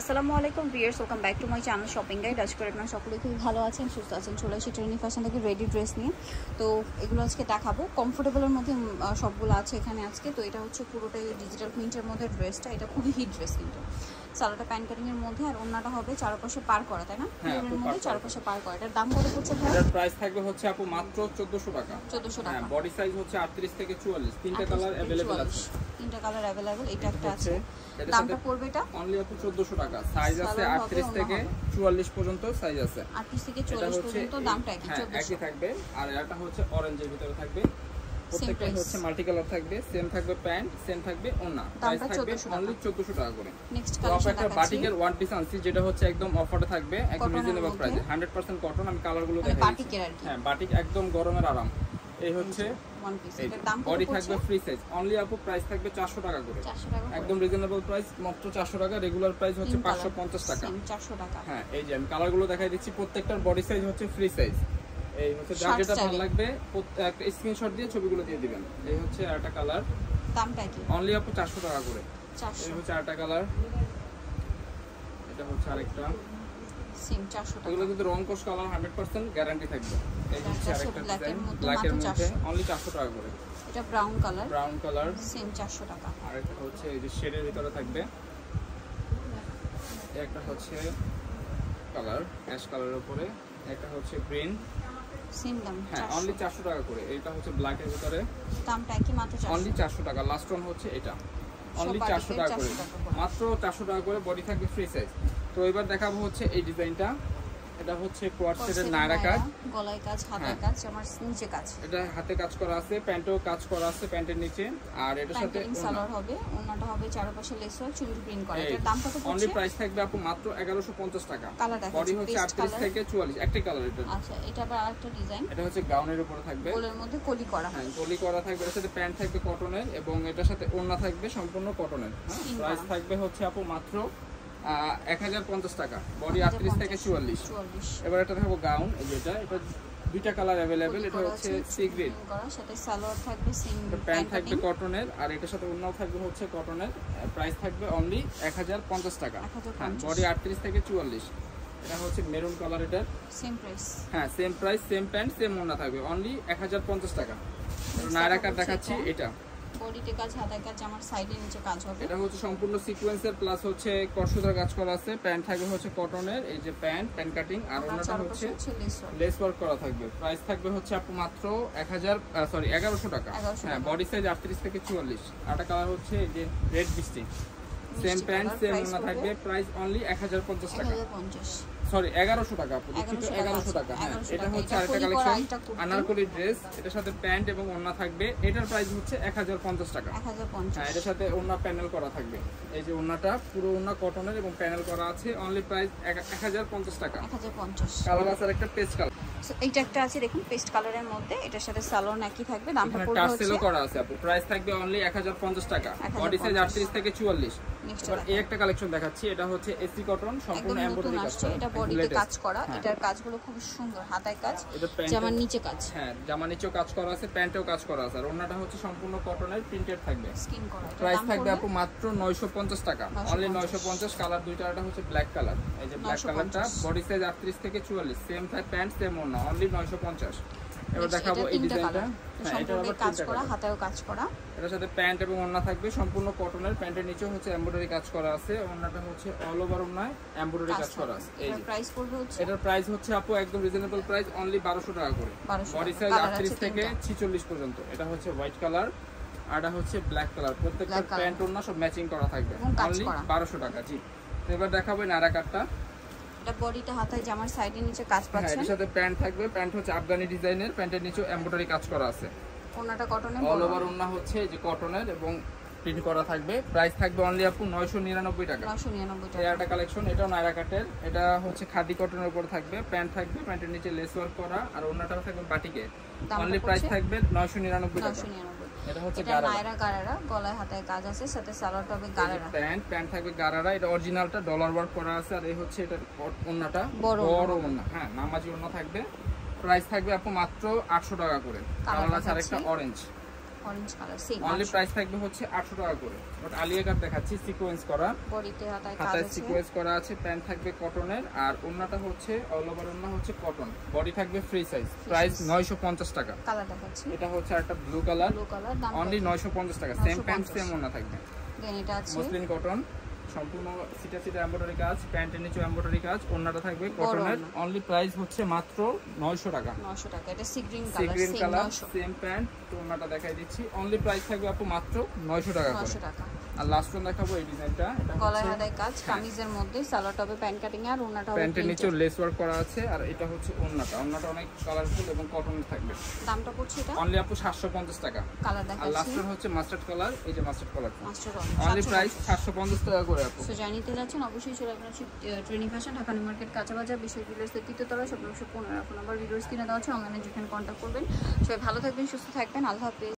আসসালামু আলাইকুম viewers, welcome back to my channel shopping guide. আজকে আপনারা সকলেই খুব ভালো আছেন, সুস্থ আছেন। চলে এসেছি ট্রেন্ডি ফ্যাশন থেকে রেডি ড্রেস নিয়ে। তো এগুলো আজকে দেখাবো, কমফোর্টেবলের মধ্যে সবগুলো আছে এখানে আজকে। তো এটা হচ্ছে পুরোটাই ডিজিটাল প্রিন্টের মধ্যে ড্রেসটা। এটা খুবই হিট ড্রেস কিন্তু সালোয়ারটা প্যান্ট কাটিং এর মধ্যে, আর ওন্নাটা হবে চারপাশে পার করা, তাই না? এর মধ্যে চারপাশে পার করা। এটার দাম কত পড়ছে ভাই? এটার প্রাইস থাকবে হচ্ছে আপু মাত্র 1400 টাকা। 1400 টাকা। হ্যাঁ, বডি সাইজ হচ্ছে 38 থেকে 44, তিনটা কালার अवेलेबल আছে। তিনটা কালার अवेलेबल, এটা একটা আছে। দামটা পড়বে এটা অনলি আপু 1400 টাকা। সাইজ আছে 38 থেকে 44 পর্যন্ত সাইজ আছে। 38 থেকে 44 পর্যন্ত, দামটা একই 1400 একই থাকবে। আর এটা হচ্ছে অরেঞ্জের ভিতরে থাকবে, প্রত্যেকটা হচ্ছে মাল্টি কালার থাকবে, সেম থাকবে প্যান্ট, সেম থাকবে ওন্না। প্রাইস থাকবে অনলি 1400 টাকা করে। নেক্সট কালেকশন একটা বাটিকের ওয়ান পিস আনছি, যেটা হচ্ছে একদম অফারে থাকবে, একদম রিজনেবল প্রাইসে, 100% কটন। আমি কালারগুলো দেখাই। বাটিকের আর কি। হ্যাঁ, বাটিক একদম গরমের আরাম। এই হচ্ছে ওয়ান পিস। এটার দাম কত? বডি থাকবে ফ্রি সাইজ, অনলি আপু প্রাইস থাকবে 400 টাকা করে। 400 টাকা, একদম রিজনেবল প্রাইস, মাত্র 400 টাকা। রেগুলার প্রাইস হচ্ছে 550 টাকা। 400 টাকা। হ্যাঁ, এই যে আমি কালারগুলো দেখাই দিচ্ছি। প্রত্যেকটার বডি সাইজ হচ্ছে ফ্রি সাইজ। এই হচ্ছে যার যেটা ভালো লাগবে একটা স্ক্রিনশট দিয়ে ছবিগুলো দিয়ে দিবেন। এই হচ্ছে আরেকটা কালার, দামটা কি? অনলি আপু 400 টাকা করে। 400। এই হচ্ছে আরেকটা কালার, এটা হচ্ছে আরেকটা সেম 400 টাকা। এগুলো কিন্তু রং কোশ কালার 100% গ্যারান্টি থাকবে। এই হচ্ছে আরেকটা ডিজাইন, ব্ল্যাকের মধ্যে অনলি 400 টাকা করে। এটা brown colour, brown colour same 400 টাকা। আর একটা হচ্ছে এই যে শেডের ভিতরে থাকবে, একটা হচ্ছে কালার অ্যাশ কালারের উপরে, একটা হচ্ছে গ্রিন, সেম দাম। হ্যাঁ, অনলি 400 টাকা করে। এটা হচ্ছে ব্ল্যাকের ভিতরে, দামটা কি? মাত্র 400। অনলি 400 টাকা। লাস্ট ওয়ান হচ্ছে এটা, অনলি 400 টাকা করে, মাত্র 400 টাকা করে। বডি থাকবে ফ্রি সাইজ। তো এবার দেখাবো হচ্ছে এই ডিজাইনটা। এটা হচ্ছে কোয়াড সেটের নায়রা কাজ, গলায় কাজ, হাতে কাজ, আমার নিচে কাজ। এটা হাতে কাজ করা আছে, প্যান্টেও কাজ করা আছে প্যান্টের নিচে। আর এটার সাথে সালোয়ার হবে, ওন্নাটা হবে চারপাশে লেস ওয়ার্ক, চুড়ি প্রিন্ট করা। এটার দাম কত পড়ছে? অনলি প্রাইস থাকবে আপু মাত্র 1150 টাকা। বডি হচ্ছে 38 থেকে 44, একটা কালার এটা। আচ্ছা, এটা আবার আরেকটা ডিজাইন। এটা হচ্ছে গাউনের উপরে থাকবে, গোলের মধ্যে কলি করা। হ্যাঁ, কলি করা থাকবে। এর সাথে প্যান্ট থাকবে কটনের, এবং এটার সাথে ওড়না থাকবে সম্পূর্ণ কটনের। প্রাইস থাকবে হচ্ছে আপু মাত্র 1050 টাকা। বডি 38 থেকে 44। এবার এটা দেখাবো গাউন। এই যেটা, এটা দুইটা কালার अवेलेबल। এটা হচ্ছে সি গ্রিন করা, সাথে সালোয়ার থাকবে সেম, প্যান্ট থাকবে কটনের, আর এটার সাথে ওড়নাও থাকবে হচ্ছে কটনের। প্রাইস থাকবে অনলি 1050 টাকা। বডি 38 থেকে 44। এটা হচ্ছে মেরুন কালার, এটা সেম প্রাইস। হ্যাঁ, same price, same pant, same ওড়না থাকবে, অনলি 1050 টাকা। নায়রা কাট দেখাচ্ছি। এটা বডিতে কাজ, হাতে কাজ, আমার সাইডে নিচে কাজ হবে। এটা হচ্ছে সম্পূর্ণ সিকোয়েন্সের, প্লাস হচ্ছে কটসুতার কাজ করা আছে। প্যান্ট থাকবে হচ্ছে কটনের, এই যে প্যান্ট কাটিং, আর ওনাটা হচ্ছে লেস ওয়ার্ক করা থাকবে। প্রাইস থাকবে হচ্ছে আপু মাত্র 1100 টাকা। হ্যাঁ, বডি সাইজ 38 থেকে 44। আরেকটা কালার হচ্ছে এই যে রেড মিষ্টি, সেম প্যান্ট, সেম ওনা থাকবে। প্রাইস অনলি 1050 টাকা। 1100 টাকা আপু, দুঃখিত, 1100 টাকা। হ্যাঁ, এটা হচ্ছে আরেকটা কালেকশন, আনারকলি ড্রেস। এটার সাথে প্যান্ট এবং ওড়না থাকবে। এটার প্রাইস হচ্ছে 1050 টাকা। হ্যাঁ, এটার সাথে ওড়না প্যানেল করা থাকবে। এই যে ওড়নাটা পুরো ওড়না কটনের এবং প্যানেল করা আছে। অনলি প্রাইস 1050 টাকা। 1050। কালার আছে একটা পেস্ট কালার, এইটা একটা আছে দেখুন, পেস্ট কালারের মধ্যে। এটার সাথে সালোয়ার একই থাকবে। দামটা পড়বে হচ্ছে, টার্সেলও করা আছে আপু। প্রাইস থাকবে অনলি 1050 টাকা। বডি সাইজ 38 থেকে 44। এবার এই একটা কালেকশন দেখাচ্ছি। এটা হচ্ছে এসি কটন, সম্পূর্ণ এমব্রয়ডারি কাজ করা। এটা বডিতে কাজ করা। এটার কাজগুলো খুব সুন্দর, হাতায় কাজ, জামার নিচে কাজ। হ্যাঁ, জামার নিচেও কাজ করা আছে, প্যান্টেও কাজ করা আছে। আর ওড়নাটা হচ্ছে সম্পূর্ণ কটনের, প্রিন্টেড থাকবে। স্কিন করা। প্রাইস থাকবে আপু মাত্র 950 টাকা। অনলি 950। কালার দুইটা, এটা হচ্ছে ব্ল্যাক কালার। এই যে ব্ল্যাক কালারটা, বডি সাইজ 38 থেকে 44, সেম প্যান্ট, সেম ওড়না, অনলি 950। এবার দেখাবো এই ডিজাইনটা। হ্যাঁ, এটা আবার কাজ করা, হাতেও কাজ করা। এটার সাথে প্যান্ট এবং ওড়না থাকবে সম্পূর্ণ কটনের। প্যান্টের নিচেও হচ্ছে এমব্রয়ডারি কাজ করা আছে। ওড়নাটা হচ্ছে অল ওভার ওড়নায় এমব্রয়ডারি কাজ করা আছে। এই প্রাইস পড়বে হচ্ছে, এটার প্রাইস হচ্ছে আপু একদম রিজনেবল প্রাইস, অনলি 1200 টাকা করে। বডি সাইজ 38 থেকে 46 পর্যন্ত। এটা হচ্ছে হোয়াইট কালার, আর এটা হচ্ছে ব্ল্যাক কালার। প্রত্যেকটা প্যান্ট ওড়না সব ম্যাচিং করা থাকবে, অনলি 1200 টাকা। জি, এবার দেখাবো নায়রা কাটটা। এটা বডিটা হাতায় জামার সাইডে নিচে কাজ পাচ্ছেন। এর সাথে প্যান্ট থাকবে, প্যান্ট হচ্ছে আফগানি ডিজাইনের, প্যান্টের নিচেও এমব্রয়ডারি কাজ করা আছে। ওন্নাটা কটনের, অল ওভার ওন্না হচ্ছে এই যে কটনের এবং প্রিন্ট করা থাকবে। প্রাইস থাকবে অনলি আপু 999 টাকা। 999 টাকা। এই একটা কালেকশন, এটাও নায়রা কাটের। এটা হচ্ছে খাদি কটনের উপর থাকবে। প্যান্ট থাকবে, প্যান্টের নিচে লেস ওয়ার্ক করা, আর ওন্নাটাও থাকবে বাটিকে। অনলি প্রাইস থাকবে 999 টাকা। 999। এটা হচ্ছে নায়রা গারারা, গলায় হাতায় কাজ আছে, সাথে সালোয়ারটা হবে গারারা। প্যান্ট থাকবে গারারা। এটা অরিজিনালটা ডলার ওয়ার্ক করা আছে। আর এই হচ্ছে এটা ওন্নাটা বড় ওন্না, হ্যাঁ, নামাজি ওন্না থাকবে। প্রাইস থাকবে আপু মাত্র 800 টাকা করে। কালার আছে আরেকটা orange. Orange colour same only price থাকবে হচ্ছে 800 টাকা করে। বাট আলিয়া কাট দেখাচ্ছি সিকোয়েন্স করা, বডিতে হাতায় কাজ হাতায় আছে, সিকোয়েন্স করা আছে, প্যান্ট থাকবে কটনের আর ওন্নাটা হচ্ছে অল ওভার ওন্না হচ্ছে কটন, বডি থাকবে ফ্রি সাইজ। প্রাইস 950 টাকা। কালার দেখাচ্ছি, এটা হচ্ছে একটা ব্লু কালার, দাম অনলি 950 টাকা। সেম প্যান্ট সেম ওন্না থাকবে। দেন এটা আছে মসলিন কটন, সম্পূর্ণ সিটা সিটা এমব্রয়ডারি কাজ, প্যান্টের নিচে এমব্রয়ডারি কাজ, ওন্নাটা থাকবে কটনের। অনলি প্রাইস হচ্ছে মাত্র 900 টাকা। 900 টাকা। এটা sea green C colour, green same colour, 900 same pant, তো ওন্নাটা দেখাই দিচ্ছি। অনলি প্রাইস থাকবে আপু মাত্র 900 টাকা করে। 900 টাকা। আর লাস্ট ওয়ান দেখাবো এই ডিজাইনটা। এটা গলায় হাতায় কাজ, কামিজের মধ্যে সালোয়ার টপে প্যান্ট কাটিং আর ওন্নাটা হবে প্যান্টের নিচে লেস ওয়ার্ক করা আছে। আর এটা হচ্ছে ওন্নাটা, ওন্নাটা অনেক কালারফুল এবং কটনের থাকবে। দামটা পড়ছে এটা অনলি আপু 750 টাকা। কালার আর দেখাচ্ছি, লাস্ট ওয়ান হচ্ছে মাস্টার্ড কালার, এই যে মাস্টার্ড কালারটা মাস্টার অনলি প্রাইস 750 টাকা করে আপু। সো জানিতে যাচ্ছেন অবশ্যই চলে আসবেন training fashion, Dhaka new market, কাঁচাবাজার, বিশেষ ডিলার্সের তৃতীয়তলা, shop number 15। Phone number videos কিনে দেওয়া আছে, অনলাইনে যেখানে কন্ট্যাক্ট করবেন। সবাই ভালো থাকবেন, সুস্থ থাকবেন, আল্লাহ হাফেজ।